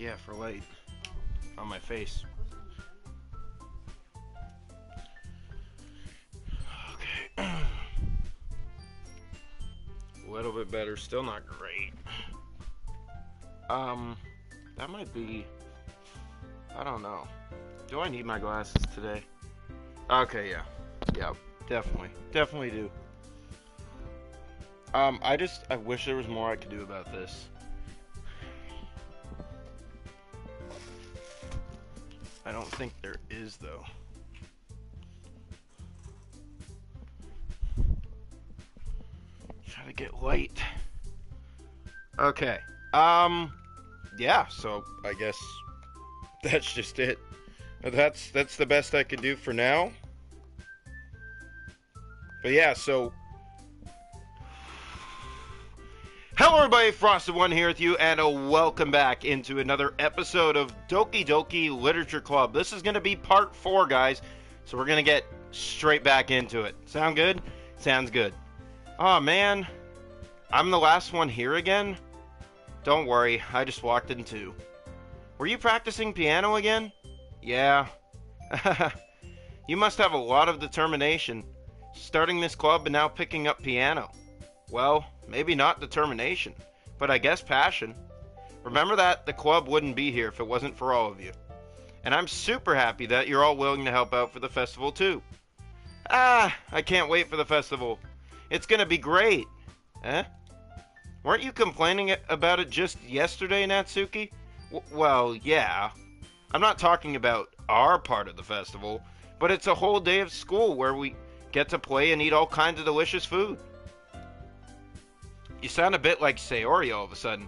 Yeah, for light. On my face. Okay. A little bit better. Still not great. That might be... I don't know. Do I need my glasses today? Okay, yeah. Yeah, definitely. Definitely do. I wish there was more I could do about this. I don't think there is, though. Try to get light. Okay. Yeah, so I guess that's just it. That's the best I can do for now. But yeah, so hello everybody, Frosted One here with you, and welcome back into another episode of Doki Doki Literature Club. This is going to be part 4, guys, so we're going to get straight back into it. Sound good? Sounds good. Oh man, I'm the last one here again? Don't worry, I just walked in too. Were you practicing piano again? Yeah. You must have a lot of determination. Starting this club and now picking up piano. Well, maybe not determination, but I guess passion. Remember that the club wouldn't be here if it wasn't for all of you. And I'm super happy that you're all willing to help out for the festival too. I can't wait for the festival. It's gonna be great. Eh? Weren't you complaining about it just yesterday, Natsuki? Well, yeah. I'm not talking about our part of the festival, but it's a whole day of school where we get to play and eat all kinds of delicious food. You sound a bit like Sayori all of a sudden.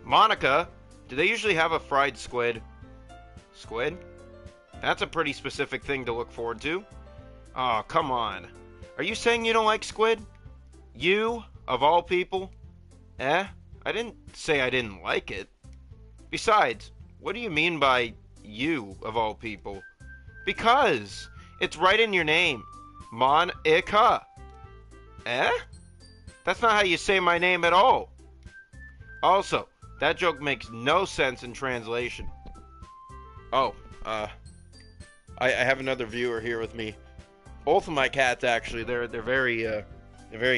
Monica, do they usually have a fried squid? Squid? That's a pretty specific thing to look forward to. Oh, come on. Are you saying you don't like squid? You, of all people? Eh? I didn't say I didn't like it. Besides, what do you mean by you, of all people? Because it's right in your name. Monica. Eh? That's not how you say my name at all. Also, that joke makes no sense in translation. Oh, I have another viewer here with me. Both of my cats, actually, they're very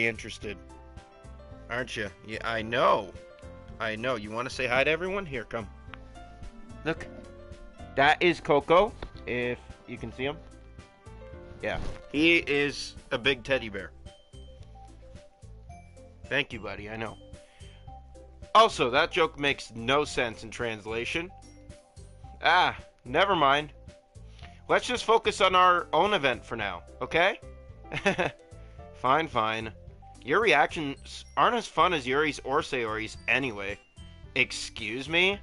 interested. Aren't you? Yeah, I know. You want to say hi to everyone? Here, come. Look. That is Coco, if you can see him. Yeah. He is a big teddy bear. Thank you, buddy. I know. Also, that joke makes no sense in translation. Never mind. Let's just focus on our own event for now, okay? Fine. Your reactions aren't as fun as Yuri's or Sayori's anyway. Excuse me?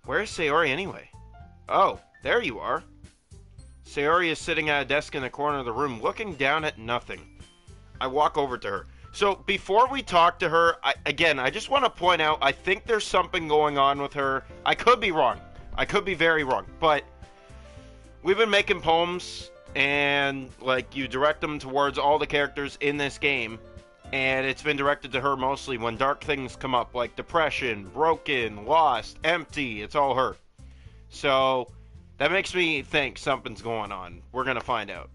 Where's Sayori anyway? Oh, there you are. Sayori is sitting at a desk in the corner of the room, looking down at nothing. I walk over to her. So, before we talk to her, I just want to point out, I think there's something going on with her. I could be wrong. I could be very wrong. But we've been making poems, and, you direct them towards all the characters in this game. And it's been directed to her mostly when dark things come up, like depression, broken, lost, empty. It's all her. So, that makes me think something's going on. We're going to find out.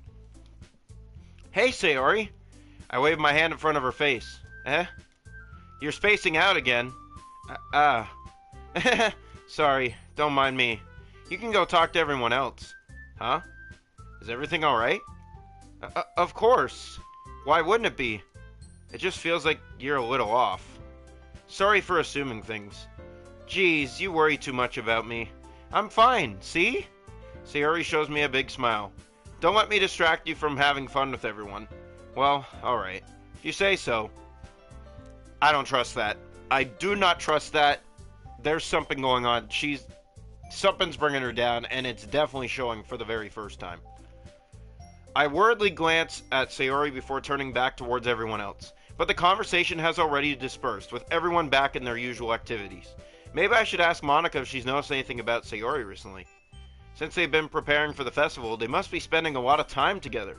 Hey, Sayori. I wave my hand in front of her face. Eh? You're spacing out again. Sorry, don't mind me. You can go talk to everyone else. Huh? Is everything alright? Of course. Why wouldn't it be? It just feels like you're a little off. Sorry for assuming things. Geez, you worry too much about me. I'm fine, see? Sayori shows me a big smile. Don't let me distract you from having fun with everyone. Well, alright. If you say so. I don't trust that. I do not trust that. There's something going on. Something's bringing her down, and it's definitely showing for the very first time. I worriedly glance at Sayori before turning back towards everyone else. But the conversation has already dispersed, with everyone back in their usual activities. Maybe I should ask Monica if she's noticed anything about Sayori recently. Since they've been preparing for the festival, they must be spending a lot of time together.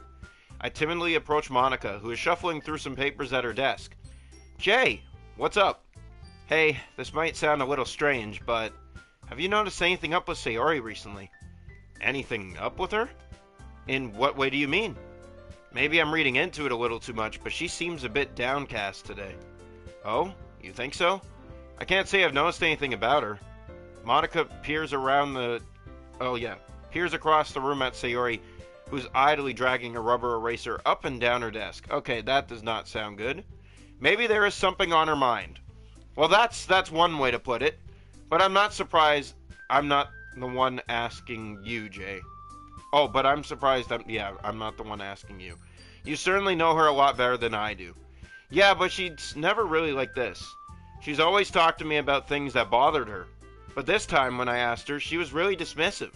I timidly approach Monica, who is shuffling through some papers at her desk. Jay, what's up? Hey, this might sound a little strange, but Have you noticed anything up with Sayori recently? Anything up with her? In what way do you mean? Maybe I'm reading into it a little too much, but she seems a bit downcast today. Oh? You think so? I can't say I've noticed anything about her. Monica peers across the room at Sayori, who's idly dragging a rubber eraser up and down her desk. Okay, that does not sound good. Maybe there is something on her mind. Well, that's one way to put it. But I'm not surprised I'm not the one asking you, Jay. Oh, but I'm surprised I'm not the one asking you. You certainly know her a lot better than I do. Yeah, but she's never really like this. She's always talked to me about things that bothered her. But this time when I asked her, she was really dismissive.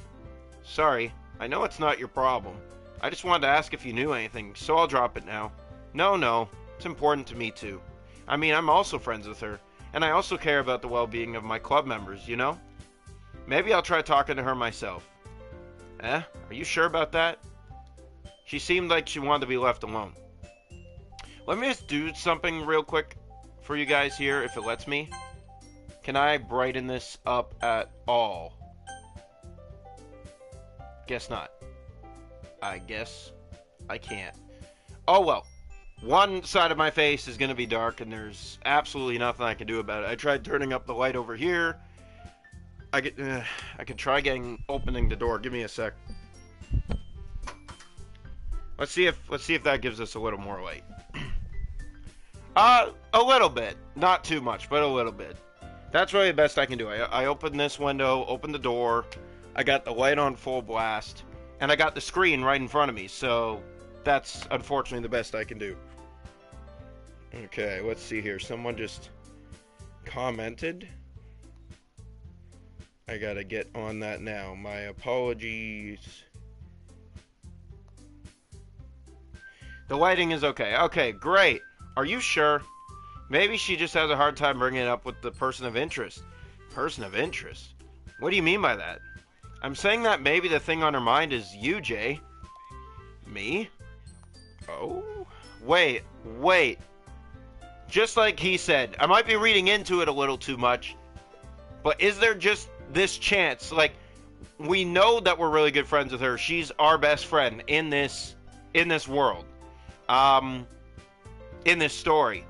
Sorry, I know it's not your problem. I just wanted to ask if you knew anything, so I'll drop it now. No, it's important to me too. I mean, I'm also friends with her, and I also care about the well-being of my club members, you know? Maybe I'll try talking to her myself. Are you sure about that? She seemed like she wanted to be left alone. Let me just do something real quick for you guys here, if it lets me. Can I brighten this up at all? Guess not. I guess I can't. Oh well. One side of my face is going to be dark, and there's absolutely nothing I can do about it. I tried turning up the light over here. I could try opening the door. Give me a sec. Let's see if that gives us a little more light. A little bit, not too much, but a little bit. That's really the best I can do. I opened this window, opened the door. I got the light on full blast, and I got the screen right in front of me. So that's unfortunately the best I can do. Okay, let's see here. Someone just commented. I gotta get on that now. My apologies. The lighting is okay. Okay, great. Are you sure? Maybe she just has a hard time bringing it up with the person of interest. Person of interest? What do you mean by that? I'm saying that maybe the thing on her mind is you, Jay. Me? Oh? Wait. Just like he said, I might be reading into it a little too much, but is there just this chance? Like, we know that we're really good friends with her. She's our best friend in this world. In this story.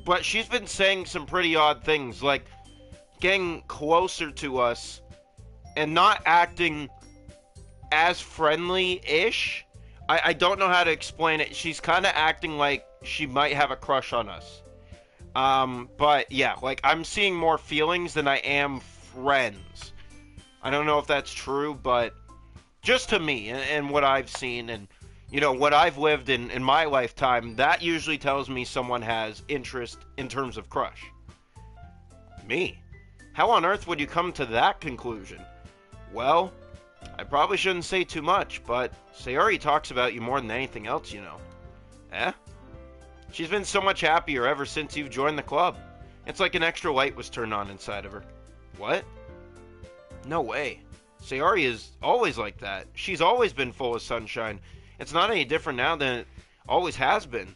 But she's been saying some pretty odd things, like getting closer to us and not acting as friendly-ish. I don't know how to explain it. She's kind of acting like she might have a crush on us. But yeah, like I'm seeing more feelings than I am friends. I don't know if that's true, but just to me and what I've seen and you know, what I've lived in my lifetime, that usually tells me someone has interest in terms of crush. Me? How on earth would you come to that conclusion? Well, I probably shouldn't say too much, but Sayori talks about you more than anything else, you know. Eh? She's been so much happier ever since you've joined the club. It's like an extra light was turned on inside of her. What? No way. Sayori is always like that. She's always been full of sunshine. It's not any different now than it always has been.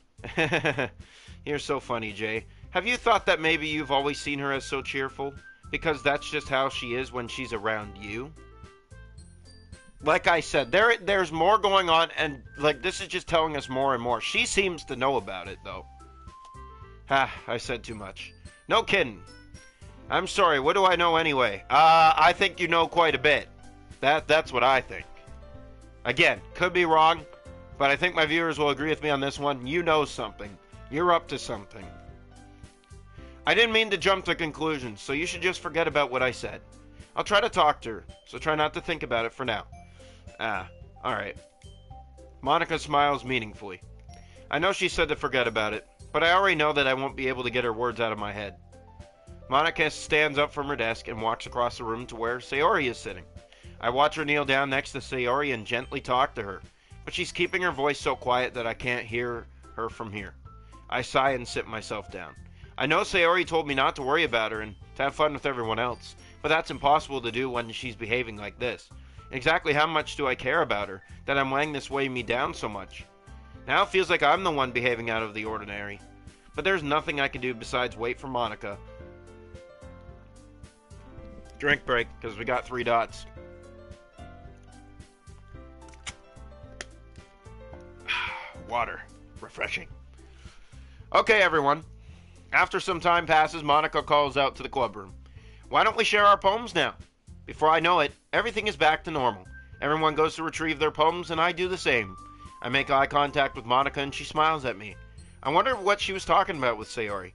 You're so funny, Jay. Have you thought that maybe you've always seen her as so cheerful? Because that's just how she is when she's around you? Like I said, there's more going on, and like this is just telling us more and more. She seems to know about it, though. I said too much. No kidding. I'm sorry, what do I know anyway? I think you know quite a bit. That's what I think. Again, could be wrong, but I think my viewers will agree with me on this one. You know something. You're up to something. I didn't mean to jump to conclusions, so you should just forget about what I said. I'll try to talk to her, so try not to think about it for now. Alright. Monica smiles meaningfully. I know she said to forget about it, but I already know that I won't be able to get her words out of my head. Monica stands up from her desk and walks across the room to where Sayori is sitting. I watch her kneel down next to Sayori and gently talk to her, but she's keeping her voice so quiet that I can't hear her from here. I sigh and sit myself down. I know Sayori told me not to worry about her and to have fun with everyone else, but that's impossible to do when she's behaving like this. Exactly how much do I care about her, that I'm letting this weigh me down so much? Now it feels like I'm the one behaving out of the ordinary. But there's nothing I can do besides wait for Monica. Drink break, because we got 3 dots. Water. Refreshing. Okay, everyone. After some time passes, Monica calls out to the club room. Why don't we share our poems now? Before I know it, everything is back to normal. Everyone goes to retrieve their poems, and I do the same. I make eye contact with Monica, and she smiles at me. I wonder what she was talking about with Sayori.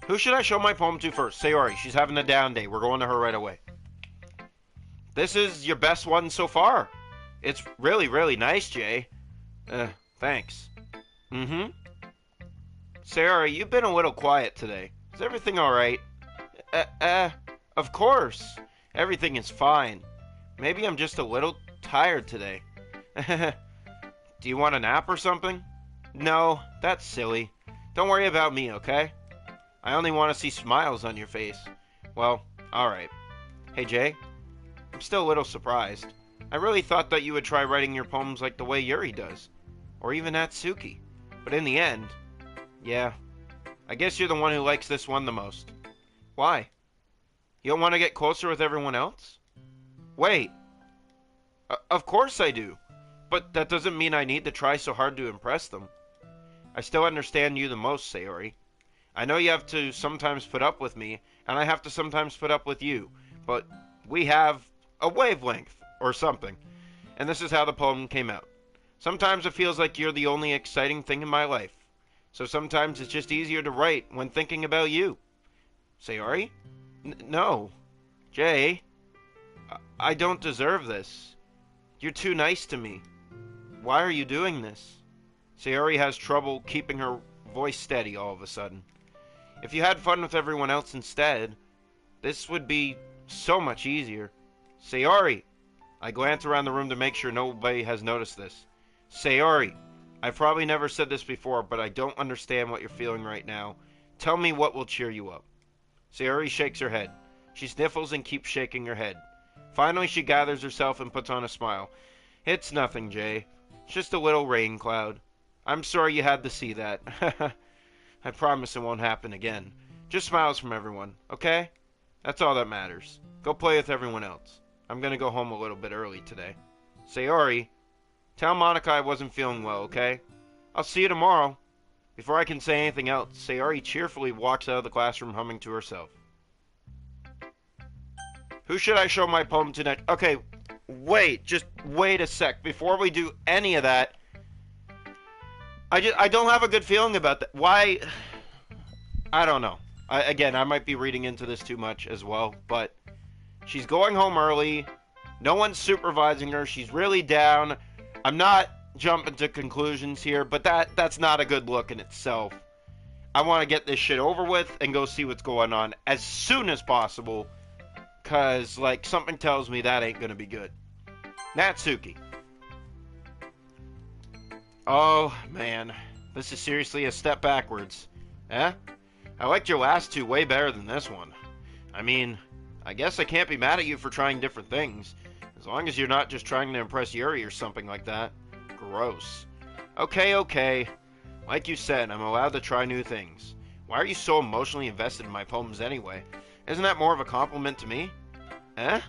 Who should I show my poem to first? Sayori. She's having a down day. We're going to her right away. This is your best one so far. It's really, really nice, Jay. Thanks. Sayori, you've been a little quiet today. Is everything alright? Of course. Everything is fine. Maybe I'm just a little tired today. Do you want a nap or something? No, that's silly. Don't worry about me, okay? I only want to see smiles on your face. Well, alright. Hey, Jay. I'm still a little surprised. I really thought that you would try writing your poems like the way Yuri does. Or even Natsuki. But in the end, yeah. I guess you're the one who likes this one the most. Why? You don't want to get closer with everyone else? Wait. Of course I do. But that doesn't mean I need to try so hard to impress them. I still understand you the most, Sayori. I know you have to sometimes put up with me, and I have to sometimes put up with you, but we have a wavelength, or something. And this is how the poem came out. Sometimes it feels like you're the only exciting thing in my life. So sometimes it's just easier to write when thinking about you. Sayori? No. Jay, I don't deserve this. You're too nice to me. Why are you doing this? Sayori has trouble keeping her voice steady all of a sudden. If you had fun with everyone else instead, this would be so much easier. Sayori! I glance around the room to make sure nobody has noticed this. Sayori! I've probably never said this before, but I don't understand what you're feeling right now. Tell me what will cheer you up. Sayori shakes her head. She sniffles and keeps shaking her head. Finally, she gathers herself and puts on a smile. It's nothing, Jay. It's just a little rain cloud. I'm sorry you had to see that. I promise it won't happen again. Just smiles from everyone, okay? That's all that matters. Go play with everyone else. I'm gonna go home a little bit early today. Sayori, tell Monica I wasn't feeling well, okay? I'll see you tomorrow. Before I can say anything else, Sayori cheerfully walks out of the classroom humming to herself. Who should I show my poem to next? Okay, just wait a sec. Before we do any of that, I don't have a good feeling about that. Why? I don't know. Again, I might be reading into this too much as well, but she's going home early. No one's supervising her. She's really down. I'm not jumping to conclusions here, but that's not a good look in itself. I want to get this shit over with and go see what's going on as soon as possible, because, like, something tells me that ain't going to be good. Natsuki. Oh, man. This is seriously a step backwards. Eh? I liked your last two way better than this one. I mean, I guess I can't be mad at you for trying different things. As long as you're not just trying to impress Yuri or something like that. Gross. Okay. Like you said, I'm allowed to try new things. Why are you so emotionally invested in my poems anyway? Isn't that more of a compliment to me? Eh?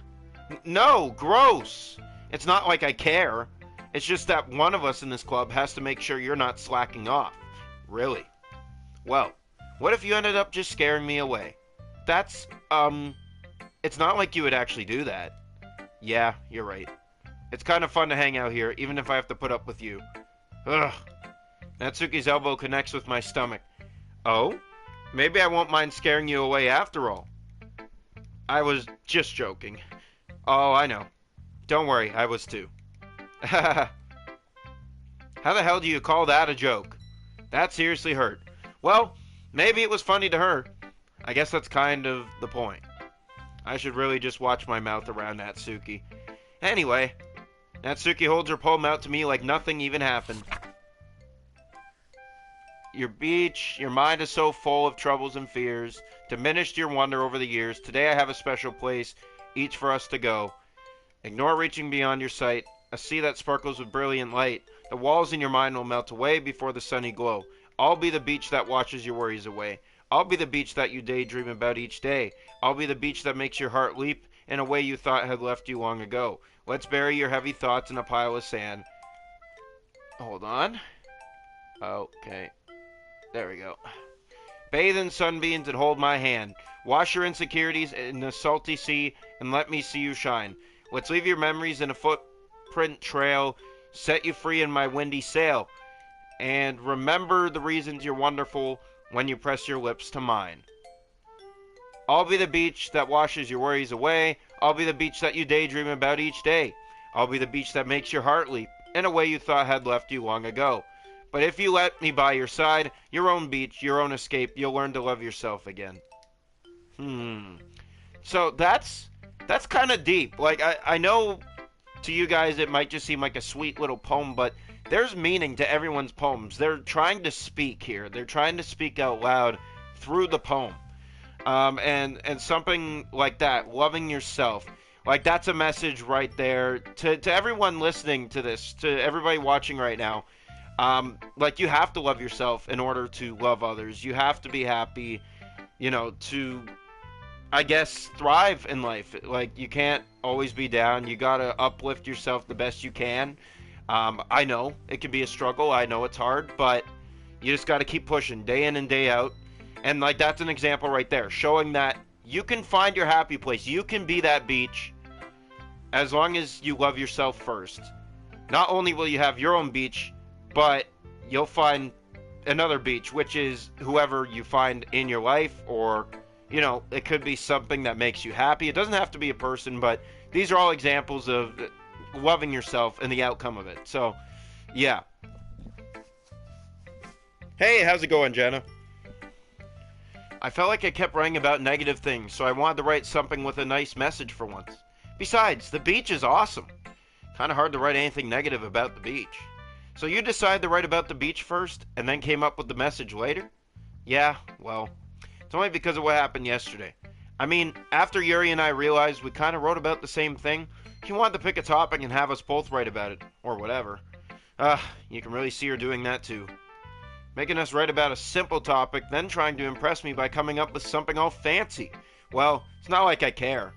No, gross! It's not like I care. It's just that one of us in this club has to make sure you're not slacking off. Really. Well, what if you ended up just scaring me away? That's, it's not like you would actually do that. Yeah, you're right. It's kind of fun to hang out here, even if I have to put up with you. Ugh. Natsuki's elbow connects with my stomach. Oh? Maybe I won't mind scaring you away after all. I was just joking. Oh, I know. Don't worry, I was too. How the hell do you call that a joke? That seriously hurt. Well, maybe it was funny to her. I guess that's kind of the point. I should really just watch my mouth around Natsuki. Anyway, Natsuki holds her poem out to me like nothing even happened. Your beach, your mind is so full of troubles and fears, diminished your wonder over the years. Today I have a special place, each for us to go. Ignore reaching beyond your sight, a sea that sparkles with brilliant light. The walls in your mind will melt away before the sunny glow. I'll be the beach that washes your worries away. I'll be the beach that you daydream about each day. I'll be the beach that makes your heart leap in a way you thought had left you long ago. Let's bury your heavy thoughts in a pile of sand. Hold on. Okay. There we go. Bathe in sunbeams and hold my hand. Wash your insecurities in the salty sea and let me see you shine. Let's leave your memories in a footprint trail. Set you free in my windy sail. And remember the reasons you're wonderful when you press your lips to mine. I'll be the beach that washes your worries away. I'll be the beach that you daydream about each day. I'll be the beach that makes your heart leap in a way you thought had left you long ago. But if you let me by your side, your own beach, your own escape, you'll learn to love yourself again. So that's kind of deep. Like, I know to you guys it might just seem like a sweet little poem, but there's meaning to everyone's poems. They're trying to speak here. They're trying to speak out loud through the poem. And something like that, loving yourself, like that's a message right there to everyone listening to this, to everybody watching right now. Like you have to love yourself in order to love others. You have to be happy, to, I guess, thrive in life. Like you can't always be down. You gotta uplift yourself the best you can. I know it can be a struggle. I know it's hard, but you just gotta keep pushing day in and day out. And like that's an example right there, showing that you can find your happy place. You can be that beach as long as you love yourself first. Not only will you have your own beach, but you'll find another beach, which is whoever you find in your life, or, it could be something that makes you happy. It doesn't have to be a person, but these are all examples of loving yourself and the outcome of it. So, yeah. Hey, how's it going, Jenna? I felt like I kept writing about negative things, so I wanted to write something with a nice message for once. Besides, the beach is awesome. Kind of hard to write anything negative about the beach. So you decided to write about the beach first, and then came up with the message later? Yeah, well, it's only because of what happened yesterday. I mean, after Yuri and I realized we kind of wrote about the same thing, he wanted to pick a topic and have us both write about it, or whatever. You can really see her doing that too. Making us write about a simple topic, then trying to impress me by coming up with something all fancy. Well, it's not like I care.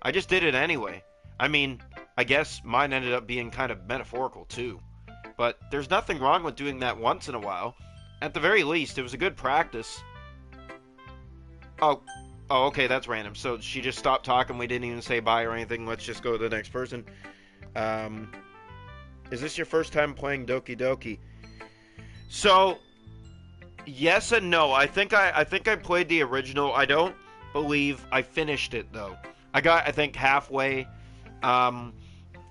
I just did it anyway. I mean, I guess mine ended up being kind of metaphorical too. But there's nothing wrong with doing that once in a while. At the very least, it was a good practice. Oh, okay, that's random. So she just stopped talking. We didn't even say bye or anything. Let's just go to the next person. Is this your first time playing Doki Doki? So, yes and no. I think I played the original. I don't believe I finished it though. I got, I think, halfway, and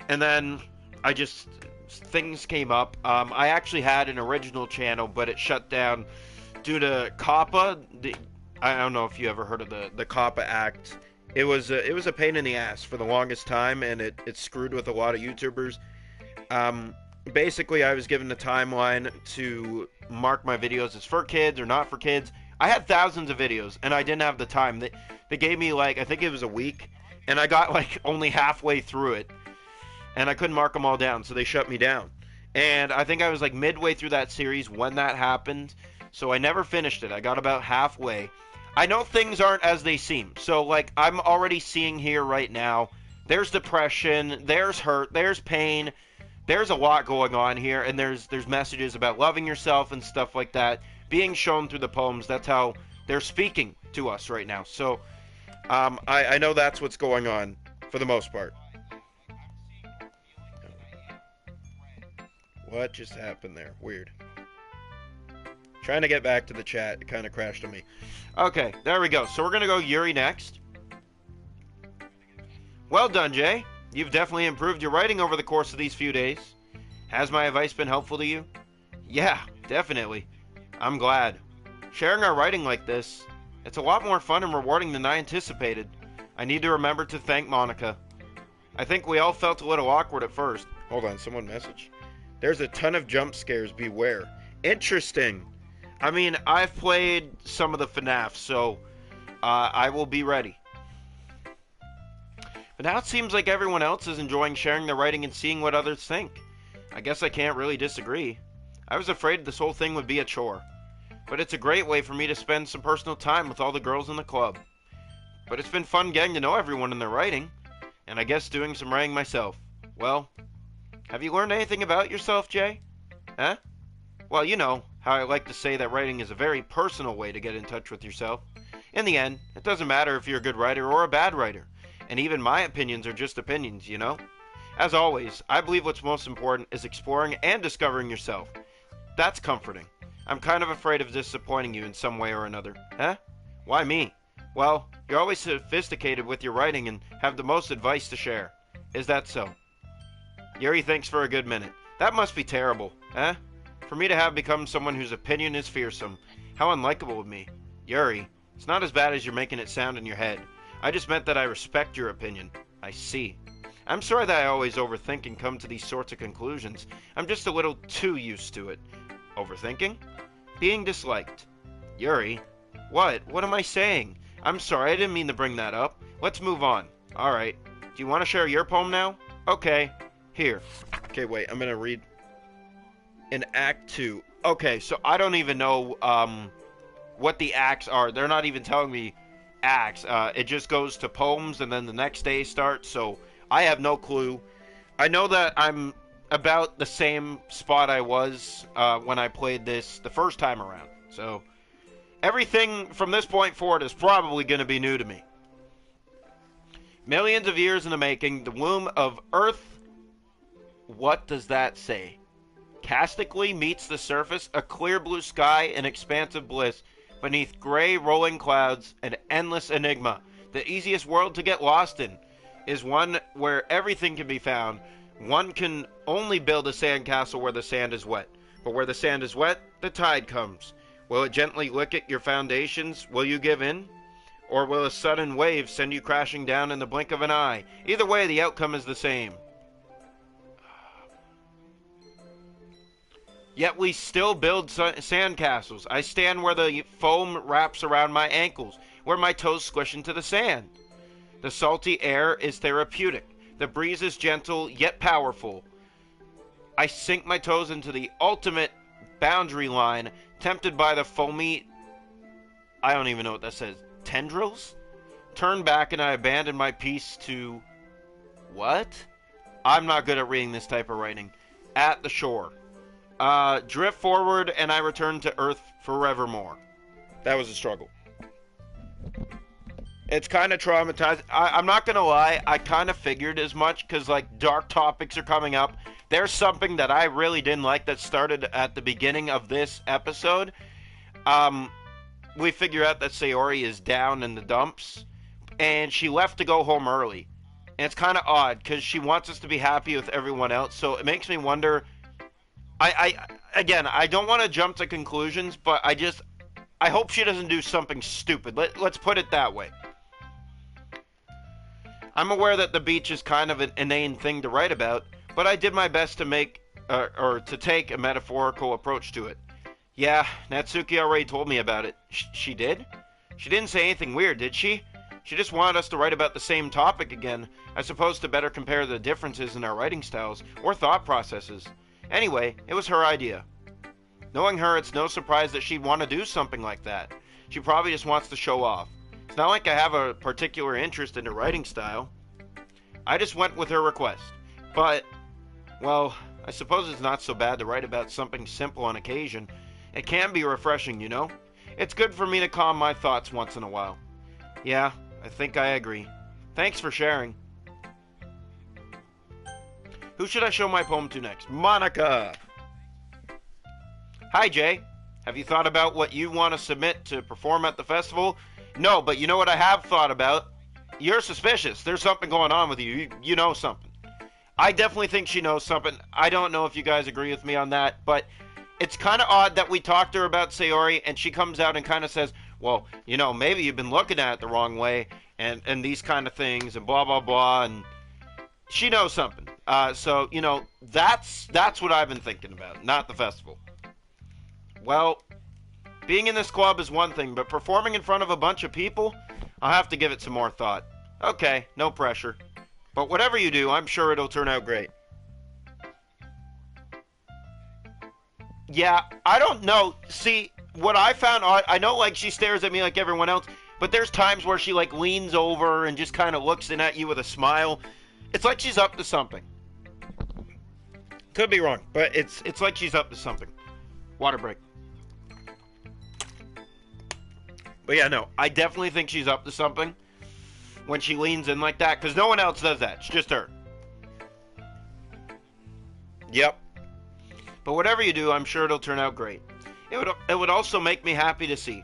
then things came up. I actually had an original channel, but it shut down due to COPPA. I don't know if you ever heard of the COPPA Act. It was a pain in the ass for the longest time, and it screwed with a lot of YouTubers. Basically, I was given the timeline to mark my videos as for kids or not for kids. I had thousands of videos, and I didn't have the time. They gave me, like, I think it was a week, and I got, like, only halfway through it, and I couldn't mark them all down, so they shut me down. And I think I was, like, midway through that series when that happened, so I never finished it. I got about halfway. I know things aren't as they seem, so, like, I'm already seeing here right now, there's depression, there's hurt, there's pain, there's a lot going on here, and there's messages about loving yourself and stuff like that being shown through the poems. That's how they're speaking to us right now. So, I know that's what's going on for the most part. What just happened there? Weird. Trying to get back to the chat. It kind of crashed on me. Okay, there we go. So we're going to go Yuri next. Well done, Jay. You've definitely improved your writing over the course of these few days. Has my advice been helpful to you? Yeah, definitely. I'm glad. Sharing our writing like this, it's a lot more fun and rewarding than I anticipated. I need to remember to thank Monica. I think we all felt a little awkward at first. Hold on, someone messaged. There's a ton of jump scares, beware. Interesting. I mean, I've played some of the FNAF, so I will be ready. But now it seems like everyone else is enjoying sharing their writing and seeing what others think. I guess I can't really disagree. I was afraid this whole thing would be a chore. but it's a great way for me to spend some personal time with all the girls in the club. But it's been fun getting to know everyone in their writing, and I guess doing some writing myself. Well, have you learned anything about yourself, Jay? Huh? Well, you know how I like to say that writing is a very personal way to get in touch with yourself. In the end, it doesn't matter if you're a good writer or a bad writer, and even my opinions are just opinions, you know? As always, I believe what's most important is exploring and discovering yourself. That's comforting. I'm kind of afraid of disappointing you in some way or another. Huh? Why me? Well, you're always sophisticated with your writing and have the most advice to share. Is that so? Yuri thinks for a good minute. That must be terrible, huh? For me to have become someone whose opinion is fearsome. How unlikable of me. Yuri, it's not as bad as you're making it sound in your head. I just meant that I respect your opinion. I see. I'm sorry that I always overthink and come to these sorts of conclusions. I'm just a little too used to it. Overthinking? Being disliked. Yuri? What? What am I saying? I'm sorry, I didn't mean to bring that up. Let's move on. Alright. Do you want to share your poem now? Okay. Here. Okay, wait, I'm gonna read in Act 2. Okay, so I don't even know what the acts are. They're not even telling me acts. It just goes to poems and then the next day starts, so I have no clue. I know that I'm about the same spot I was when I played this the first time around. So everything from this point forward is probably going to be new to me. Millions of years in the making, the womb of Earth. What does that say? Castically meets the surface, a clear blue sky, an expansive bliss. Beneath gray rolling clouds, an endless enigma. The easiest world to get lost in is one where everything can be found. One can only build a sandcastle where the sand is wet. But where the sand is wet, the tide comes. Will it gently lick at your foundations? Will you give in? Or will a sudden wave send you crashing down in the blink of an eye? Either way, the outcome is the same. Yet we still build sandcastles. I stand where the foam wraps around my ankles, where my toes squish into the sand. The salty air is therapeutic. The breeze is gentle, yet powerful. I sink my toes into the ultimate boundary line, tempted by the foamy... I don't even know what that says. Tendrils? Turn back and I abandon my piece to... What? I'm not good at reading this type of writing. At the shore. Drift forward and I return to Earth forevermore. That was a struggle. It's kind of traumatized. I'm not going to lie. I kind of figured as much because, like, dark topics are coming up. There's something that I really didn't like that started at the beginning of this episode. We figure out that Sayori is down in the dumps, and she left to go home early. And it's kind of odd because she wants us to be happy with everyone else, so it makes me wonder... Again, I don't want to jump to conclusions, but I hope she doesn't do something stupid. Let's put it that way. I'm aware that the beach is kind of an inane thing to write about, but I did my best to make, or to take a metaphorical approach to it. Yeah, Natsuki already told me about it. She did? She didn't say anything weird, did she? She just wanted us to write about the same topic again, I suppose to better compare the differences in our writing styles, or thought processes. Anyway, it was her idea. Knowing her, it's no surprise that she'd want to do something like that. She probably just wants to show off. It's not like I have a particular interest in her writing style. I just went with her request. But, well, I suppose it's not so bad to write about something simple on occasion. It can be refreshing, you know? It's good for me to calm my thoughts once in a while. Yeah, I think I agree. Thanks for sharing. Who should I show my poem to next? Monica! Hi, Jay. Have you thought about what you want to submit to perform at the festival? No, but you know what I have thought about? You're suspicious. There's something going on with you. You know something. I definitely think she knows something. I don't know if you guys agree with me on that, but it's kind of odd that we talked to her about Sayori, and she comes out and kind of says, well, you know, maybe you've been looking at it the wrong way, and these kind of things, and blah, blah, blah, and she knows something. So, you know, that's what I've been thinking about, not the festival. Well, being in this club is one thing, but performing in front of a bunch of people, I'll have to give it some more thought. Okay, no pressure. But whatever you do, I'm sure it'll turn out great. Yeah, I don't know. See, what I found odd, I know like she stares at me like everyone else, but there's times where she like leans over and just kind of looks in at you with a smile. It's like she's up to something. Could be wrong, but it's like she's up to something. Water break. But yeah, no, I definitely think she's up to something when she leans in like that, because no one else does that. It's just her. Yep. But whatever you do, I'm sure it'll turn out great. It would also make me happy to see.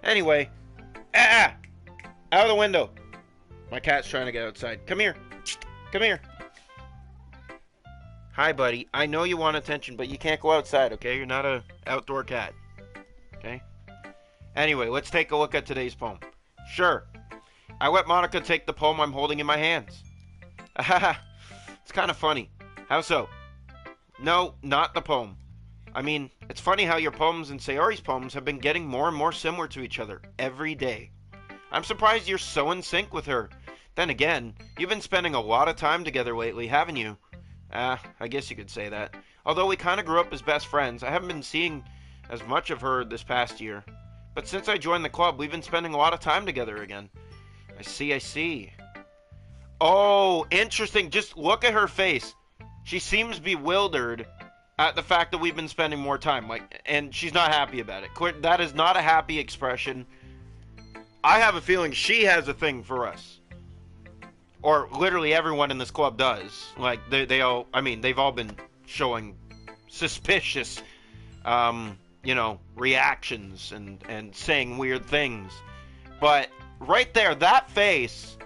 Anyway, out of the window. My cat's trying to get outside. Come here. Come here. Hi, buddy. I know you want attention, but you can't go outside, okay? You're not an outdoor cat. Okay? Anyway, let's take a look at today's poem. Sure. I let Monica take the poem I'm holding in my hands. It's kind of funny. How so? No, not the poem. I mean, it's funny how your poems and Sayori's poems have been getting more and more similar to each other every day. I'm surprised you're so in sync with her. Then again, you've been spending a lot of time together lately, haven't you? I guess you could say that. Although we kind of grew up as best friends, I haven't been seeing as much of her this past year. But since I joined the club, we've been spending a lot of time together again. I see. Oh, interesting. Just look at her face. She seems bewildered at the fact that we've been spending more time, and she's not happy about it. That is not a happy expression. I have a feeling she has a thing for us. Or literally everyone in this club does. Like, they've all been showing suspicious, reactions and saying weird things. But right there, that face,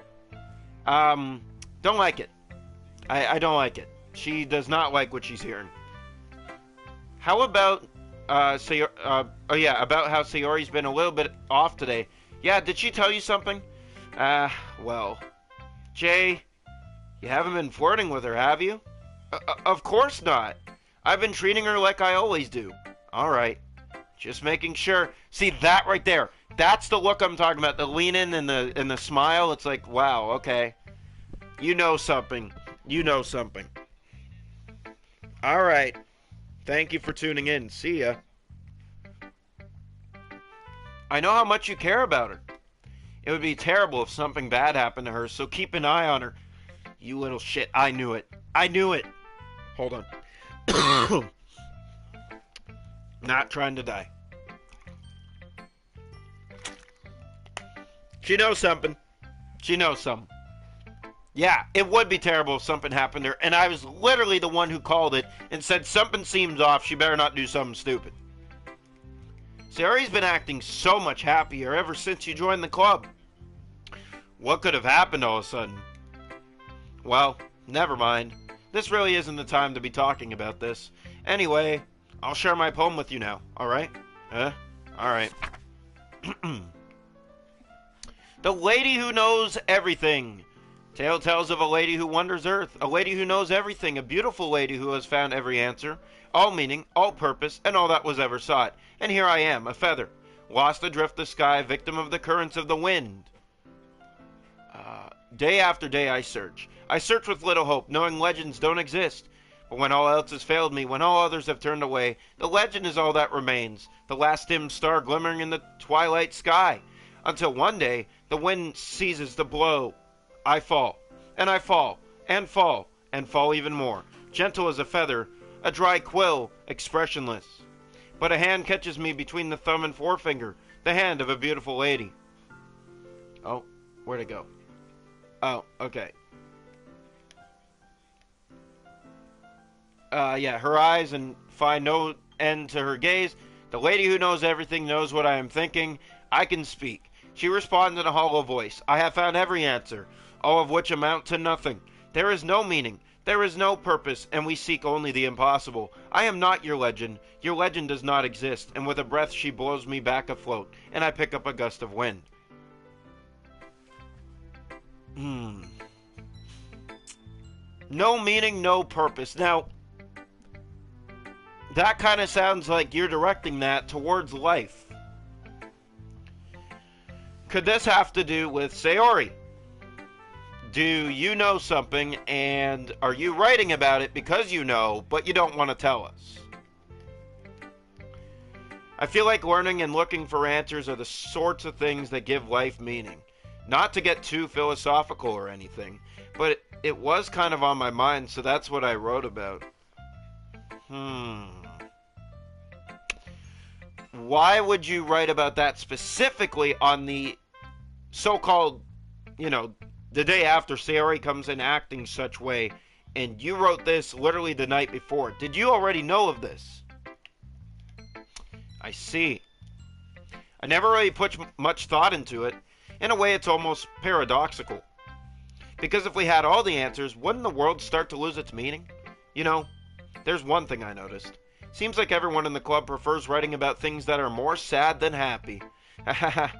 don't like it. I don't like it. She does not like what she's hearing. How about, about how Sayori's been a little bit off today. Yeah, did she tell you something? Well, Jay, you haven't been flirting with her, have you? Of course not. I've been treating her like I always do. Alright. Just making sure. See, that right there. That's the look I'm talking about. The lean in and the smile. It's like, wow, okay. You know something. You know something. Alright. Thank you for tuning in. See ya. I know how much you care about her. It would be terrible if something bad happened to her, so keep an eye on her. You little shit. I knew it. I knew it. Hold on. Not trying to die. She knows something. She knows something. Yeah, it would be terrible if something happened to her, and I was literally the one who called it and said something seems off, she better not do something stupid. Sayori's been acting so much happier ever since you joined the club. What could have happened all of a sudden? Well, never mind. This really isn't the time to be talking about this. Anyway, I'll share my poem with you now, alright? Alright. The Lady Who Knows Everything. Tale tells of a lady who wanders earth, a lady who knows everything, a beautiful lady who has found every answer, all meaning, all purpose, and all that was ever sought. And here I am, a feather, lost adrift the sky, victim of the currents of the wind. Day after day I search with little hope, knowing legends don't exist. But when all else has failed me, when all others have turned away, the legend is all that remains, the last dim star glimmering in the twilight sky. Until one day, the wind ceases to blow. I fall, and I fall, and fall, and fall even more, gentle as a feather, a dry quill, expressionless. But a hand catches me between the thumb and forefinger, the hand of a beautiful lady. Oh, where'd it go? Oh, okay. Yeah, her eyes and find no end to her gaze. The lady who knows everything knows what I am thinking. I can speak. She responds in a hollow voice. I have found every answer, all of which amount to nothing. There is no meaning. There is no purpose, and we seek only the impossible. I am not your legend. Your legend does not exist, and with a breath she blows me back afloat, and I pick up a gust of wind. No meaning, no purpose. Now, that kind of sounds like you're directing that towards life. Could this have to do with Sayori? Do you know something, and are you writing about it because you know, but you don't want to tell us? I feel like learning and looking for answers are the sorts of things that give life meaning. Not to get too philosophical or anything, but it was kind of on my mind, so that's what I wrote about. Why would you write about that specifically on the so-called, the day after Sayori comes in acting such way, and you wrote this literally the night before? Did you already know of this? I see. I never really put much thought into it. In a way, it's almost paradoxical. Because if we had all the answers, wouldn't the world start to lose its meaning? There's one thing I noticed. Seems like everyone in the club prefers writing about things that are more sad than happy.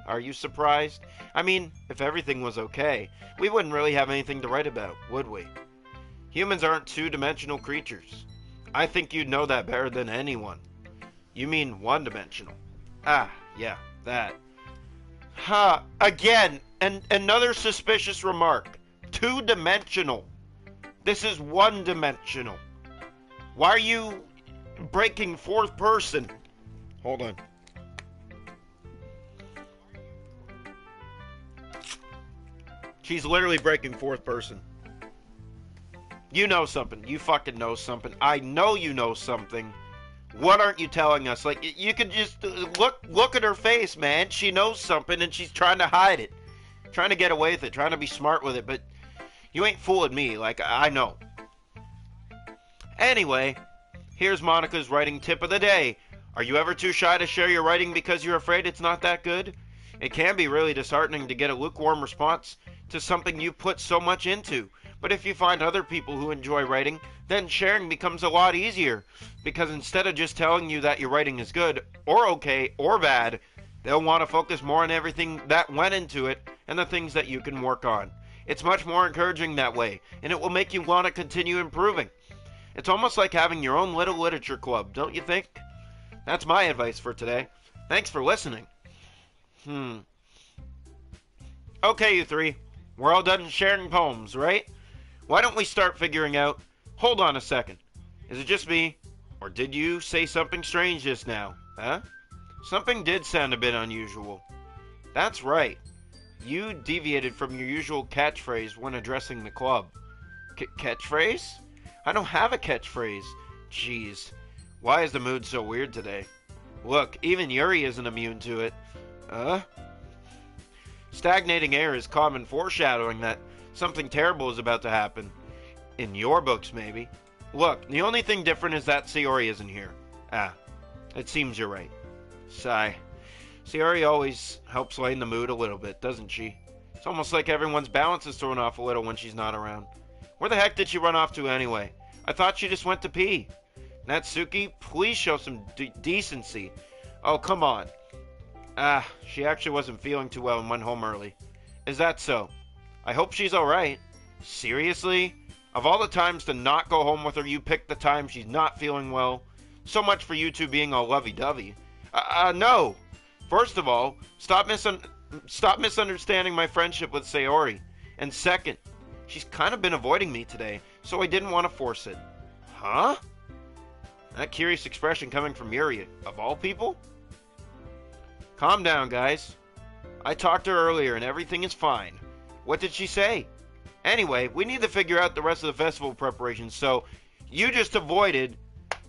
Are you surprised? I mean, if everything was okay, we wouldn't really have anything to write about, would we? Humans aren't two-dimensional creatures. I think you'd know that better than anyone. You mean one-dimensional. Yeah, that. Again, another suspicious remark. Two-dimensional. This is one-dimensional. Why are you breaking fourth person? Hold on. She's literally breaking fourth person. You know something. You fucking know something. I know you know something. What aren't you telling us? Like, you could just look at her face, man. She knows something and she's trying to hide it. Trying to get away with it. Trying to be smart with it. But you ain't fooling me. Like, I know. Anyway, here's Monica's writing tip of the day. Are you ever too shy to share your writing because you're afraid it's not that good? It can be really disheartening to get a lukewarm response to something you put so much into. But if you find other people who enjoy writing, then sharing becomes a lot easier. Because instead of just telling you that your writing is good, or okay, or bad, they'll want to focus more on everything that went into it and the things that you can work on. It's much more encouraging that way, and it will make you want to continue improving. It's almost like having your own little literature club, don't you think? That's my advice for today. Thanks for listening. Okay, you three. We're all done sharing poems, right? Why don't we start figuring out... Hold on a second. Is it just me? Or did you say something strange just now? Huh? Something did sound a bit unusual. That's right. You deviated from your usual catchphrase when addressing the club. Catchphrase? I don't have a catchphrase. Jeez. Why is the mood so weird today? Look, even Yuri isn't immune to it. Stagnating air is common foreshadowing that something terrible is about to happen. In your books, maybe. Look, the only thing different is that Sayori isn't here. It seems you're right. Sigh. Sayori always helps lighten the mood a little bit, doesn't she? It's almost like everyone's balance is thrown off a little when she's not around. Where the heck did she run off to anyway? I thought she just went to pee. Natsuki, please show some decency. Oh, come on. She actually wasn't feeling too well and went home early. Is that so? I hope she's alright. Seriously? Of all the times to not go home with her, you picked the time she's not feeling well. So much for you two being all lovey-dovey. No! First of all, stop misunderstanding my friendship with Sayori. And second, she's kind of been avoiding me today, so I didn't want to force it. Huh? That curious expression coming from Yuri, of all people? Calm down, guys. I talked to her earlier and everything is fine. What did she say? Anyway, we need to figure out the rest of the festival preparations, so you just avoided...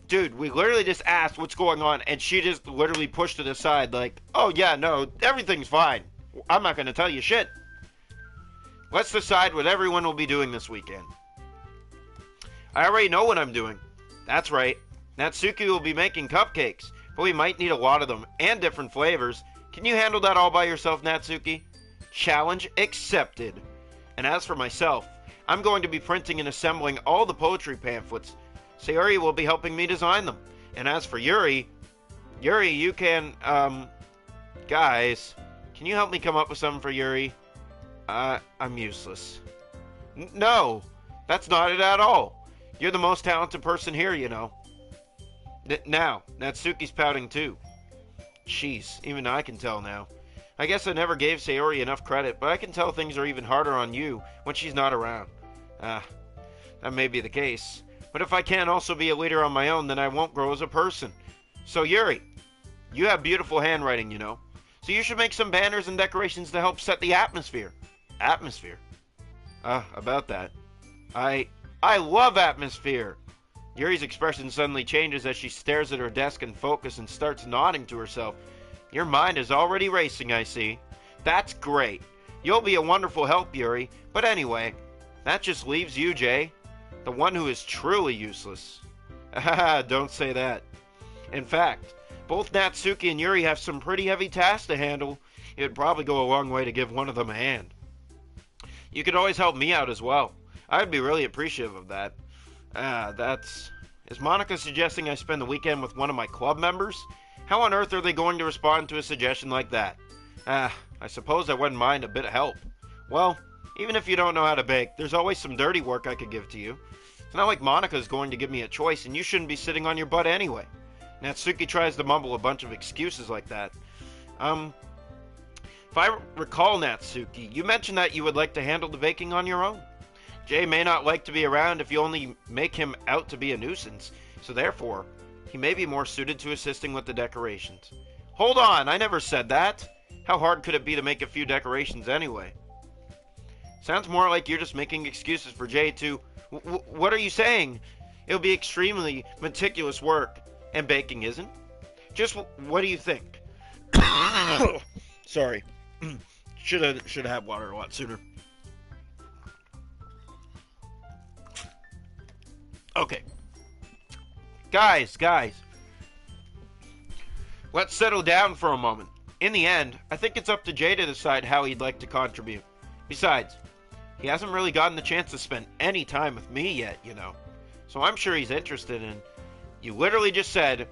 Dude, we literally just asked what's going on, and she just literally pushed it aside like, oh yeah, no, everything's fine. I'm not going to tell you shit. Let's decide what everyone will be doing this weekend. I already know what I'm doing. That's right. Natsuki will be making cupcakes, but we might need a lot of them, and different flavors. Can you handle that all by yourself, Natsuki? Challenge accepted. And as for myself, I'm going to be printing and assembling all the poetry pamphlets. Sayori will be helping me design them. And as for Yuri, you can, guys, can you help me come up with something for Yuri? I'm useless. No, that's not it at all. You're the most talented person here, you know. Now, Natsuki's pouting too. Jeez, even I can tell now. I guess I never gave Sayori enough credit, but I can tell things are even harder on you when she's not around. That may be the case. But if I can't also be a leader on my own, then I won't grow as a person. So Yuri, You have beautiful handwriting, you know. So you should make some banners and decorations to help set the atmosphere. Atmosphere? About that. I love atmosphere. Yuri's expression suddenly changes as she stares at her desk in focus and starts nodding to herself. Your mind is already racing, I see. That's great. You'll be a wonderful help, Yuri. But anyway, that just leaves you, Jay. The one who is truly useless. Haha, don't say that. In fact, both Natsuki and Yuri have some pretty heavy tasks to handle. It would probably go a long way to give one of them a hand. You could always help me out as well. I'd be really appreciative of that. Is Monica suggesting I spend the weekend with one of my club members? How on earth are they going to respond to a suggestion like that? I suppose I wouldn't mind a bit of help. Well, even if you don't know how to bake, there's always some dirty work I could give to you. It's not like Monica's going to give me a choice, and you shouldn't be sitting on your butt anyway. Natsuki tries to mumble a bunch of excuses like that. If I recall, Natsuki, you mentioned that you would like to handle the baking on your own. Jay may not like to be around if you only make him out to be a nuisance, so therefore, he may be more suited to assisting with the decorations. Hold on, I never said that. How hard could it be to make a few decorations anyway? Sounds more like you're just making excuses for Jay to... What are you saying? It'll be extremely meticulous work, and baking isn't? Just what do you think? Sorry. Should have had water a lot sooner. Okay. Guys. Let's settle down for a moment. In the end, I think it's up to Jay to decide how he'd like to contribute. Besides, he hasn't really gotten the chance to spend any time with me yet, you know. So I'm sure he's interested in... You literally just said...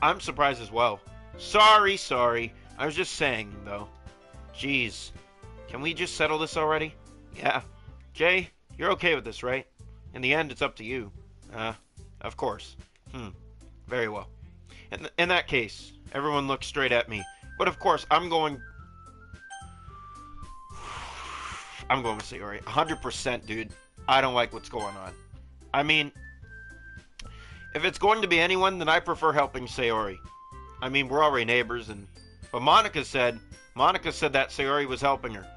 I'm surprised as well. Sorry. I was just saying, though. Jeez. Can we just settle this already? Yeah. Jay, you're okay with this, right? In the end, it's up to you. Of course. Very well. In that case, everyone looks straight at me. But of course, I'm going with Sayori. 100%, dude. I don't like what's going on. I mean, if it's going to be anyone, then I prefer helping Sayori. I mean, we're already neighbors, but Monica said that Sayori was helping her.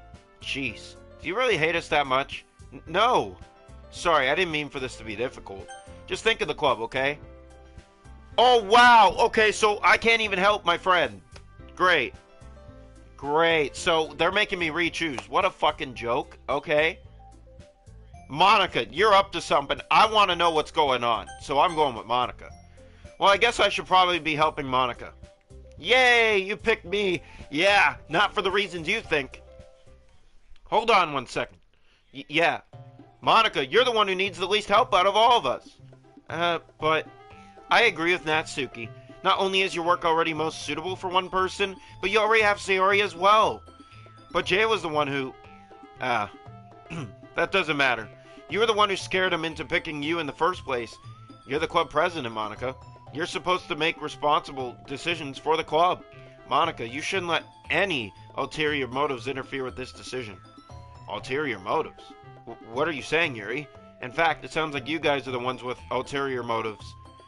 Jeez. Do you really hate us that much? No. Sorry, I didn't mean for this to be difficult. Just think of the club, okay? Oh, wow. Okay, so I can't even help my friend. Great. So they're making me re-choose. What a fucking joke, okay? Monica, you're up to something. I want to know what's going on, so I'm going with Monica. Well, I guess I should probably be helping Monica. Yay, you picked me. Yeah, not for the reasons you think. Hold on one second. Yeah. Monica, you're the one who needs the least help out of all of us. But I agree with Natsuki. Not only is your work already most suitable for one person, but you already have Sayori as well. But Jay was the one who... that doesn't matter. You were the one who scared him into picking you in the first place. You're the club president, Monica. You're supposed to make responsible decisions for the club. Monica, you shouldn't let any ulterior motives interfere with this decision. Ulterior motives? What are you saying, Yuri? In fact, it sounds like you guys are the ones with ulterior motives.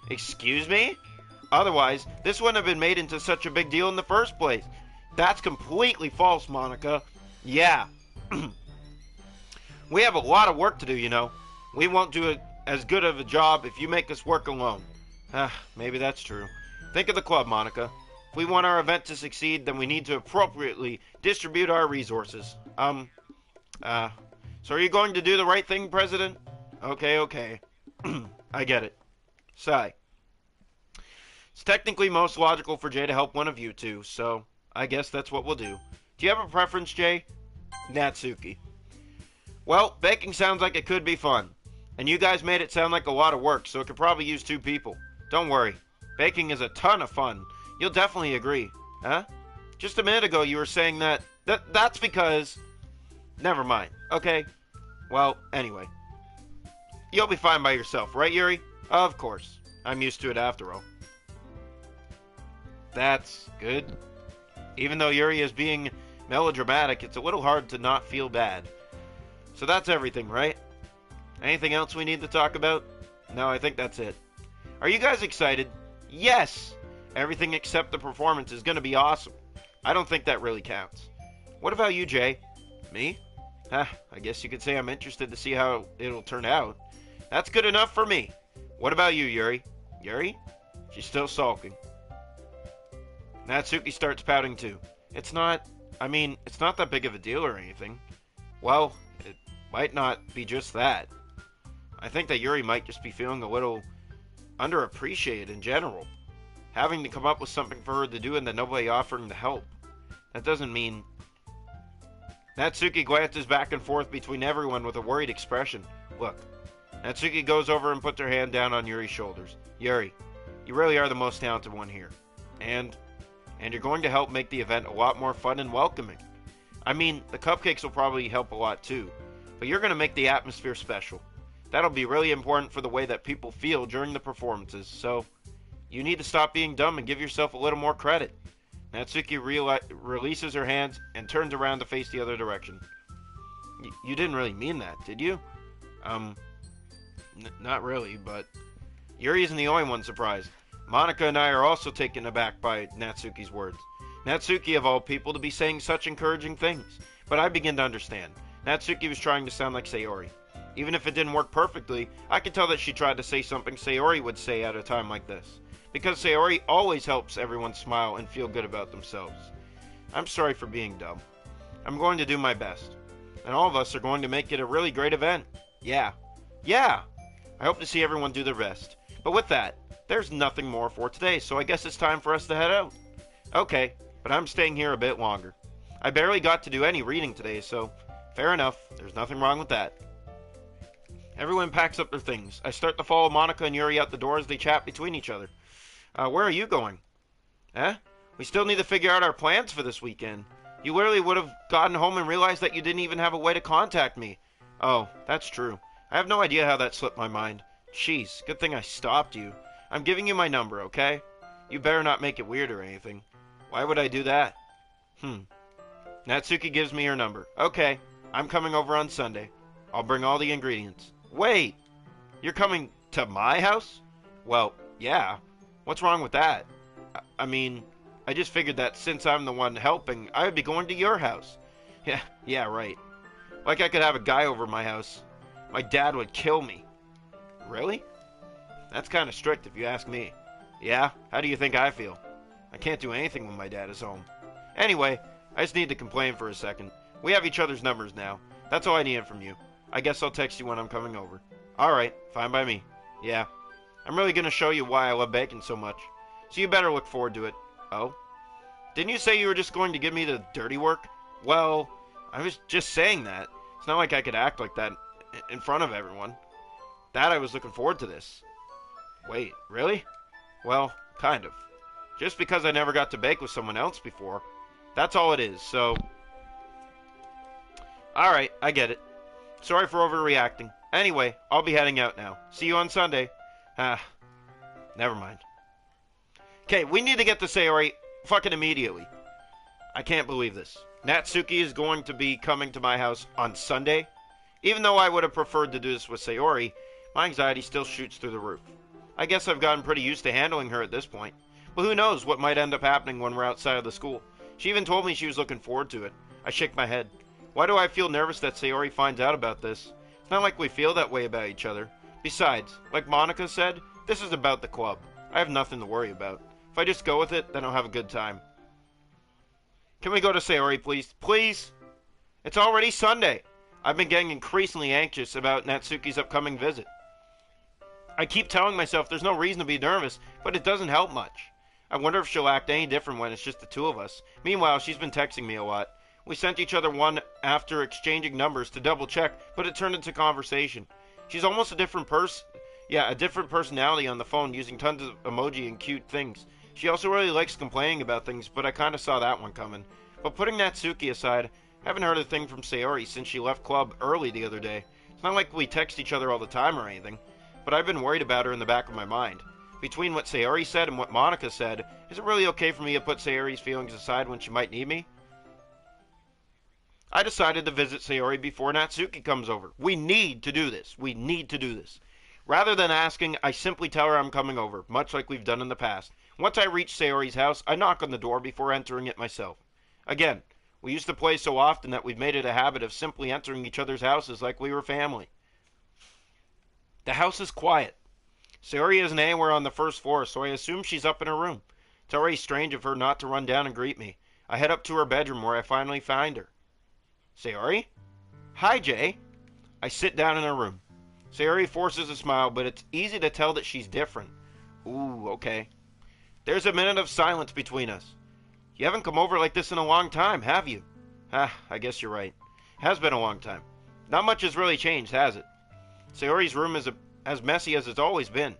Excuse me? Otherwise, this wouldn't have been made into such a big deal in the first place. That's completely false, Monica. Yeah. We have a lot of work to do, you know. We won't do as good of a job if you make us work alone. Maybe that's true. Think of the club, Monica. If we want our event to succeed, then we need to appropriately distribute our resources. So are you going to do the right thing, President? Okay. I get it. Sigh. It's technically most logical for Jay to help one of you two, so I guess that's what we'll do. Do you have a preference, Jay? Natsuki. Well, baking sounds like it could be fun. And you guys made it sound like a lot of work, so it could probably use 2 people. Don't worry. Baking is a ton of fun. You'll definitely agree. Huh? Just a minute ago you were saying that's because... Never mind. Okay. Well, anyway. You'll be fine by yourself, right, Yuri? Of course. I'm used to it after all. That's good. Even though Yuri is being melodramatic, it's a little hard to not feel bad. So that's everything, right? Anything else we need to talk about? No, I think that's it. Are you guys excited? Yes! Everything except the performance is going to be awesome. I don't think that really counts. What about you, Jay? Me? I guess you could say I'm interested to see how it'll turn out. That's good enough for me. What about you, Yuri? Yuri? She's still sulking. Natsuki starts pouting too. It's not that big of a deal or anything. Well, it might not be just that. I think that Yuri might just be feeling a little underappreciated in general. Having to come up with something for her to do and then nobody offering to help. That doesn't mean... Natsuki glances back and forth between everyone with a worried expression. Look. Natsuki goes over and puts her hand down on Yuri's shoulders. Yuri, you really are the most talented one here. And you're going to help make the event a lot more fun and welcoming. I mean, the cupcakes will probably help a lot too, but you're going to make the atmosphere special. That'll be really important for the way that people feel during the performances, so you need to stop being dumb and give yourself a little more credit. Natsuki releases her hands and turns around to face the other direction. You didn't really mean that, did you? Not really, but... Yuri isn't the only one surprised. Monica and I are also taken aback by Natsuki's words. Natsuki, of all people, to be saying such encouraging things. But I begin to understand. Natsuki was trying to sound like Sayori. Even if it didn't work perfectly, I could tell that she tried to say something Sayori would say at a time like this. Because Sayori always helps everyone smile and feel good about themselves. I'm sorry for being dumb. I'm going to do my best. And all of us are going to make it a really great event. Yeah. I hope to see everyone do their best. But with that, there's nothing more for today, so I guess it's time for us to head out. Okay, but I'm staying here a bit longer. I barely got to do any reading today, so fair enough. There's nothing wrong with that. Everyone packs up their things. I start to follow Monica and Yuri out the door as they chat between each other. Where are you going? We still need to figure out our plans for this weekend. You literally would have gotten home and realized that you didn't even have a way to contact me. Oh, that's true. I have no idea how that slipped my mind. Jeez, good thing I stopped you. I'm giving you my number, okay? You better not make it weird or anything. Why would I do that? Natsuki gives me her number. Okay, I'm coming over on Sunday. I'll bring all the ingredients. Wait! You're coming to my house? Well, yeah. What's wrong with that? I mean, I just figured that since I'm the one helping, I would be going to your house. Yeah, right. Like I could have a guy over my house. My dad would kill me. Really? That's kind of strict if you ask me. Yeah? How do you think I feel? I can't do anything when my dad is home. Anyway, I just need to complain for a second. We have each other's numbers now. That's all I needed from you. I guess I'll text you when I'm coming over. Alright, fine by me. Yeah. I'm really going to show you why I love baking so much. So you better look forward to it. Oh? Didn't you say you were just going to give me the dirty work? Well, I was just saying that. It's not like I could act like that in front of everyone. That I was looking forward to this. Wait, really? Well, kind of. Just because I never got to bake with someone else before. That's all it is, so... Alright, I get it. Sorry for overreacting. Anyway, I'll be heading out now. See you on Sunday. Never mind. Okay, we need to get to Sayori fucking immediately. I can't believe this. Natsuki is going to be coming to my house on Sunday. Even though I would have preferred to do this with Sayori, my anxiety still shoots through the roof. I guess I've gotten pretty used to handling her at this point. But who knows what might end up happening when we're outside of the school. She even told me she was looking forward to it. I shake my head. Why do I feel nervous that Sayori finds out about this? It's not like we feel that way about each other. Besides, like Monica said, this is about the club. I have nothing to worry about. If I just go with it, then I'll have a good time. Can we go to Sayori, please? Please? It's already Sunday. I've been getting increasingly anxious about Natsuki's upcoming visit. I keep telling myself there's no reason to be nervous, but it doesn't help much. I wonder if she'll act any different when it's just the two of us. Meanwhile, she's been texting me a lot. We sent each other one after exchanging numbers to double check, but it turned into conversation. She's almost a different person. Yeah, a different personality on the phone, using tons of emoji and cute things. She also really likes complaining about things, but I kind of saw that one coming. But putting Natsuki aside, I haven't heard a thing from Sayori since she left club early the other day. It's not like we text each other all the time or anything, but I've been worried about her in the back of my mind. Between what Sayori said and what Monica said, is it really okay for me to put Sayori's feelings aside when she might need me? I decided to visit Sayori before Natsuki comes over. We need to do this. Rather than asking, I simply tell her I'm coming over, much like we've done in the past. Once I reach Sayori's house, I knock on the door before entering it myself. Again, we used to play so often that we've made it a habit of simply entering each other's houses like we were family. The house is quiet. Sayori isn't anywhere on the first floor, so I assume she's up in her room. It's already strange of her not to run down and greet me. I head up to her bedroom where I finally find her. Sayori? Hi, Jay. I sit down in her room. Sayori forces a smile, but it's easy to tell that she's different. Ooh, okay. There's a minute of silence between us. You haven't come over like this in a long time, have you? I guess you're right. Has been a long time. Not much has really changed, has it? Sayori's room is as messy as it's always been.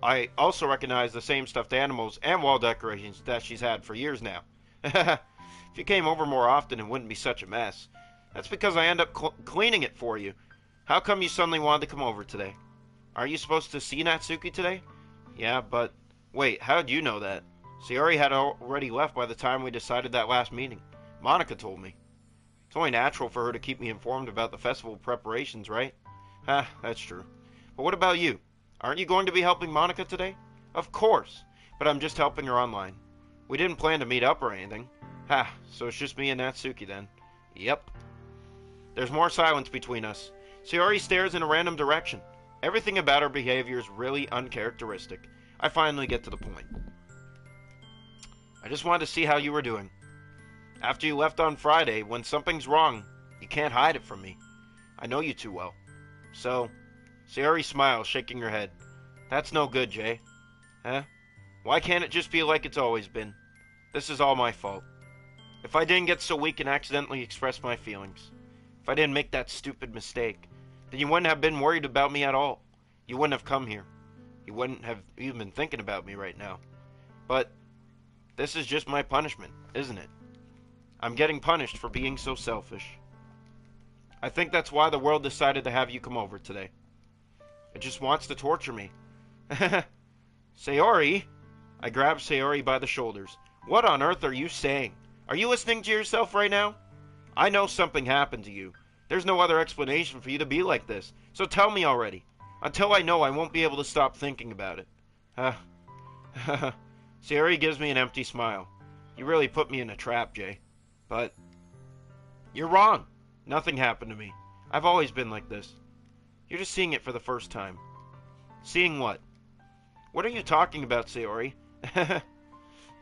I also recognize the same stuffed animals and wall decorations that she's had for years now. If you came over more often, it wouldn't be such a mess. That's because I end up cleaning it for you. How come you suddenly wanted to come over today? Are you supposed to see Natsuki today? Yeah, but... Wait, how did you know that? Sayori had already left by the time we decided that last meeting. Monica told me. It's only natural for her to keep me informed about the festival preparations, right? That's true. But what about you? Aren't you going to be helping Monica today? Of course, but I'm just helping her online. We didn't plan to meet up or anything. So it's just me and Natsuki then. Yep. There's more silence between us. Sayori stares in a random direction. Everything about her behavior is really uncharacteristic. I finally get to the point. I just wanted to see how you were doing. After you left on Friday, when something's wrong, you can't hide it from me. I know you too well. So, Sayori smiles, shaking her head. That's no good, Jay. Why can't it just be like it's always been? This is all my fault. If I didn't get so weak and accidentally express my feelings, if I didn't make that stupid mistake, then you wouldn't have been worried about me at all. You wouldn't have come here. You wouldn't have even been thinking about me right now. But this is just my punishment, isn't it? I'm getting punished for being so selfish. I think that's why the world decided to have you come over today. It just wants to torture me. Sayori! I grab Sayori by the shoulders. What on earth are you saying? Are you listening to yourself right now? I know something happened to you. There's no other explanation for you to be like this. So tell me already. Until I know, I won't be able to stop thinking about it. Sayori gives me an empty smile. You really put me in a trap, Jay. But you're wrong. Nothing happened to me. I've always been like this. You're just seeing it for the first time. Seeing what? What are you talking about, Sayori?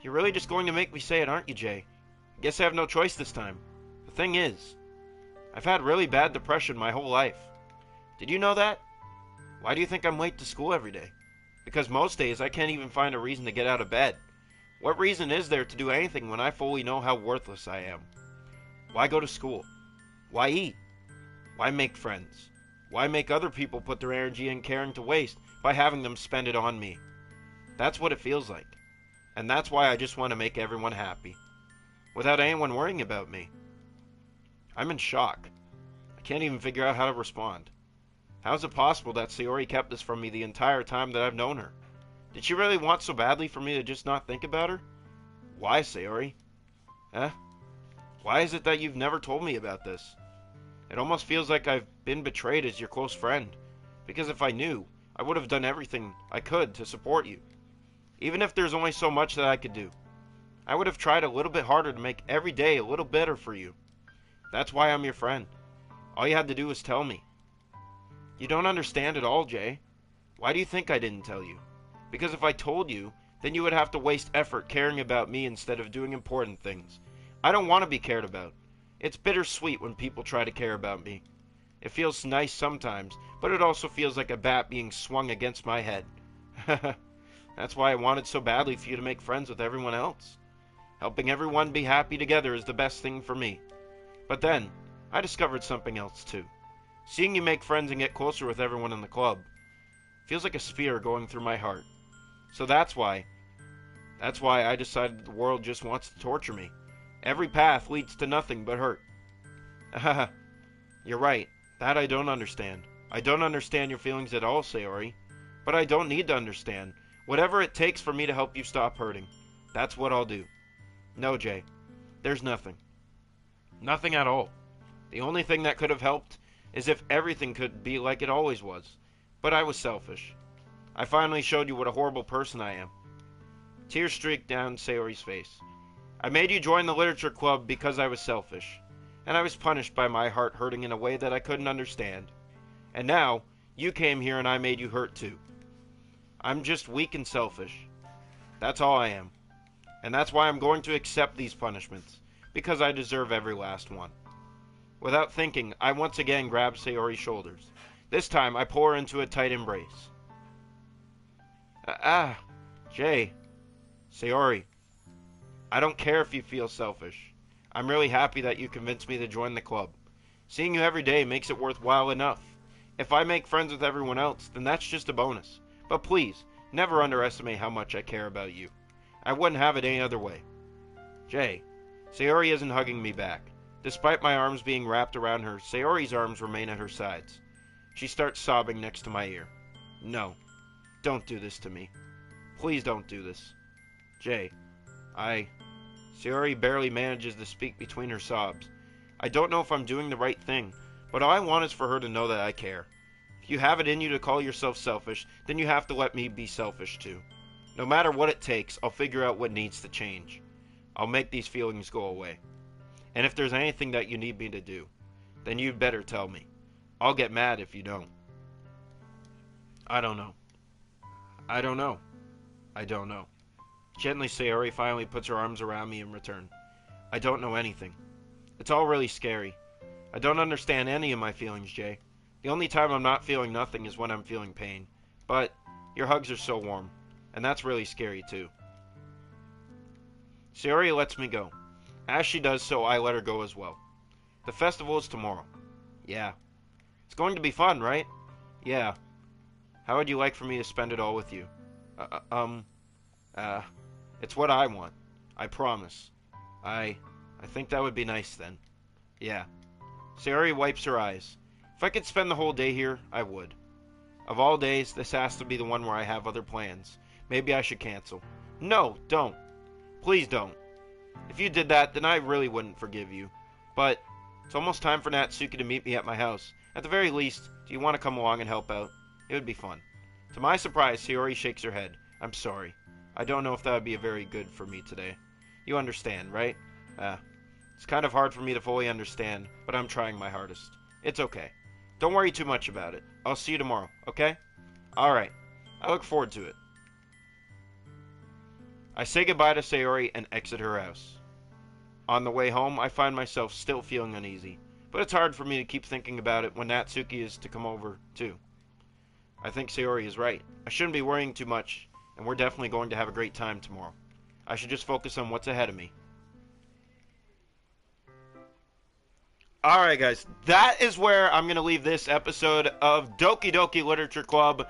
You're really just going to make me say it, aren't you, Jay? I guess I have no choice this time. The thing is, I've had really bad depression my whole life. Did you know that? Why do you think I'm late to school every day? Because most days I can't even find a reason to get out of bed. What reason is there to do anything when I fully know how worthless I am? Why go to school? Why eat? Why make friends? Why make other people put their energy and caring to waste by having them spend it on me? That's what it feels like. And that's why I just want to make everyone happy. Without anyone worrying about me. I'm in shock. I can't even figure out how to respond. How is it possible that Sayori kept this from me the entire time that I've known her? Did she really want so badly for me to just not think about her? Why, Sayori? Why is it that you've never told me about this? It almost feels like I've been betrayed as your close friend. Because if I knew, I would have done everything I could to support you. Even if there's only so much that I could do. I would have tried a little bit harder to make every day a little better for you. That's why I'm your friend. All you had to do was tell me. You don't understand at all, Jay. Why do you think I didn't tell you? Because if I told you, then you would have to waste effort caring about me instead of doing important things. I don't want to be cared about. It's bittersweet when people try to care about me. It feels nice sometimes, but it also feels like a bat being swung against my head. That's why I wanted so badly for you to make friends with everyone else. Helping everyone be happy together is the best thing for me. But then, I discovered something else too. Seeing you make friends and get closer with everyone in the club feels like a spear going through my heart. So that's why I decided the world just wants to torture me. Every path leads to nothing but hurt. You're right. That I don't understand. I don't understand your feelings at all, Sayori. But I don't need to understand. Whatever it takes for me to help you stop hurting, that's what I'll do. No, Jay. There's nothing. Nothing at all. The only thing that could have helped is if everything could be like it always was. But I was selfish. I finally showed you what a horrible person I am. Tears streaked down Sayori's face. I made you join the literature club because I was selfish, and I was punished by my heart hurting in a way that I couldn't understand. And now, you came here and I made you hurt too. I'm just weak and selfish. That's all I am. And that's why I'm going to accept these punishments, because I deserve every last one. Without thinking, I once again grab Sayori's shoulders. This time, I pull her into a tight embrace. Jay. Sayori. I don't care if you feel selfish. I'm really happy that you convinced me to join the club. Seeing you every day makes it worthwhile enough. If I make friends with everyone else, then that's just a bonus. But please, never underestimate how much I care about you. I wouldn't have it any other way. Jay. Sayori isn't hugging me back. Despite my arms being wrapped around her, Sayori's arms remain at her sides. She starts sobbing next to my ear. No. Don't do this to me. Please don't do this. Jay. Sayori barely manages to speak between her sobs. I don't know if I'm doing the right thing, but all I want is for her to know that I care. If you have it in you to call yourself selfish, then you have to let me be selfish too. No matter what it takes, I'll figure out what needs to change. I'll make these feelings go away. And if there's anything that you need me to do, then you'd better tell me. I'll get mad if you don't. I don't know. I don't know. I don't know. Gently, Sayori finally puts her arms around me in return. I don't know anything. It's all really scary. I don't understand any of my feelings, Jay. The only time I'm not feeling nothing is when I'm feeling pain. But your hugs are so warm, and that's really scary too. Sayori lets me go. As she does so, I let her go as well. The festival is tomorrow. Yeah. It's going to be fun, right? Yeah. How would you like for me to spend it all with you? It's what I want. I promise. I think that would be nice then. Yeah. Sayori wipes her eyes. If I could spend the whole day here, I would. Of all days, this has to be the one where I have other plans. Maybe I should cancel. No, don't. Please don't. If you did that, then I really wouldn't forgive you. But it's almost time for Natsuki to meet me at my house. At the very least, do you want to come along and help out? It would be fun. To my surprise, Sayori shakes her head. I'm sorry. I don't know if that would be very good for me today. You understand, right? It's kind of hard for me to fully understand, but I'm trying my hardest. It's okay. Don't worry too much about it. I'll see you tomorrow, okay? Alright. I look forward to it. I say goodbye to Sayori and exit her house. On the way home, I find myself still feeling uneasy, but it's hard for me to keep thinking about it when Natsuki is to come over, too. I think Sayori is right. I shouldn't be worrying too much, and we're definitely going to have a great time tomorrow. I should just focus on what's ahead of me. Alright guys, that is where I'm going to leave this episode of Doki Doki Literature Club,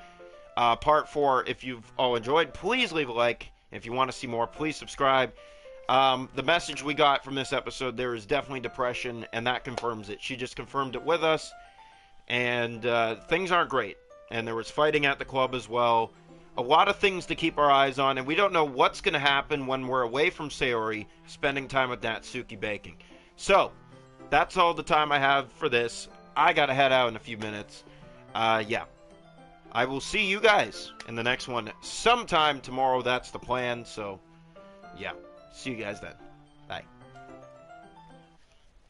Part 4. If you've all enjoyed, please leave a like. If you want to see more, please subscribe. The message we got from this episode, there is definitely depression, and that confirms it. She just confirmed it with us, and things aren't great. And there was fighting at the club as well. A lot of things to keep our eyes on, and we don't know what's going to happen when we're away from Sayori, spending time with Natsuki baking. So, that's all the time I have for this. I gotta head out in a few minutes. Yeah. I will see you guys in the next one sometime tomorrow. That's the plan. So, yeah. See you guys then. Bye.